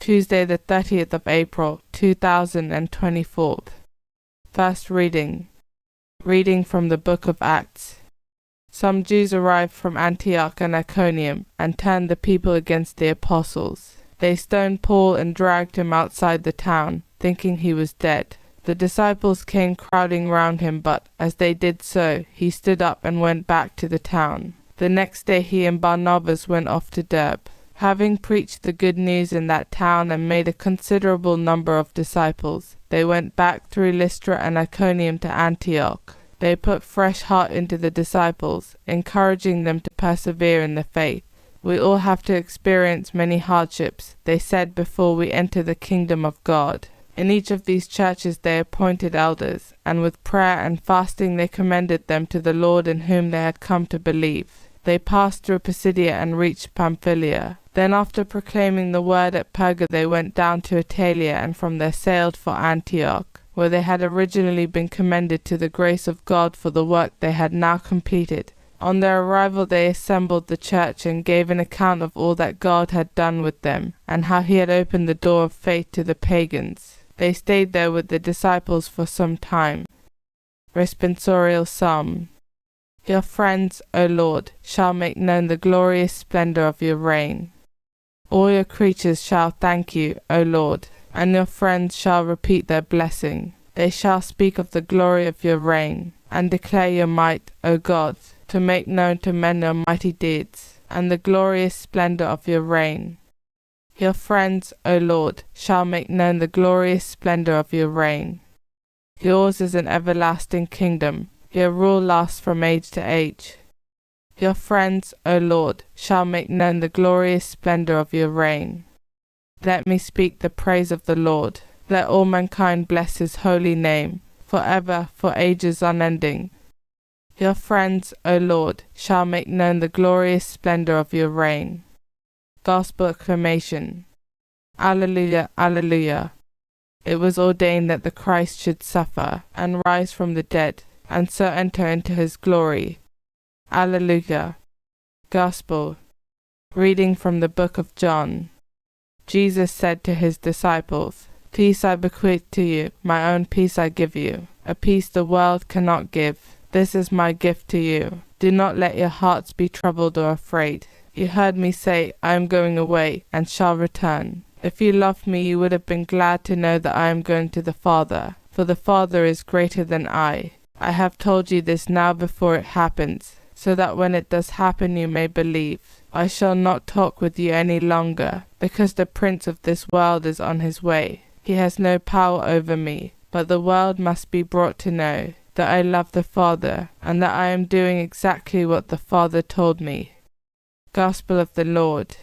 Tuesday the 30th of April, 2024. First reading. Reading from the book of Acts. Some Jews arrived from Antioch and Iconium and turned the people against the apostles. They stoned Paul and dragged him outside the town, thinking he was dead. The disciples came crowding round him, but as they did so, he stood up and went back to the town. The next day he and Barnabas went off to Derbe. Having preached the good news in that town and made a considerable number of disciples, they went back through Lystra and Iconium to Antioch. They put fresh heart into the disciples, encouraging them to persevere in the faith. We all have to experience many hardships, they said, before we enter the kingdom of God. In each of these churches they appointed elders, and with prayer and fasting they commended them to the Lord in whom they had come to believe. They passed through Pisidia and reached Pamphylia. Then after proclaiming the word at Perga they went down to Italia, and from there sailed for Antioch, where they had originally been commended to the grace of God for the work they had now completed. On their arrival they assembled the church and gave an account of all that God had done with them, and how he had opened the door of faith to the pagans. They stayed there with the disciples for some time. Responsorial Psalm. Your friends, O Lord, shall make known the glorious splendor of your reign. All your creatures shall thank you, O Lord, and your friends shall repeat their blessing. They shall speak of the glory of your reign, and declare your might, O God, to make known to men your mighty deeds, and the glorious splendor of your reign. Your friends, O Lord, shall make known the glorious splendor of your reign. Yours is an everlasting kingdom, your rule lasts from age to age. Your friends, O Lord, shall make known the glorious splendor of your reign. Let me speak the praise of the Lord. Let all mankind bless his holy name, forever, for ages unending. Your friends, O Lord, shall make known the glorious splendor of your reign. Gospel acclamation. Alleluia, alleluia. It was ordained that the Christ should suffer and rise from the dead, and so enter into his glory. Alleluia. Gospel. Reading from the book of John. Jesus said to his disciples, Peace I bequeath to you, my own peace I give you, a peace the world cannot give. This is my gift to you. Do not let your hearts be troubled or afraid. You heard me say, I am going away, and shall return. If you loved me, you would have been glad to know that I am going to the Father, for the Father is greater than I. I have told you this now before it happens, so that when it does happen you may believe. I shall not talk with you any longer, because the prince of this world is on his way. He has no power over me, but the world must be brought to know that I love the Father, and that I am doing exactly what the Father told me. Gospel of the Lord.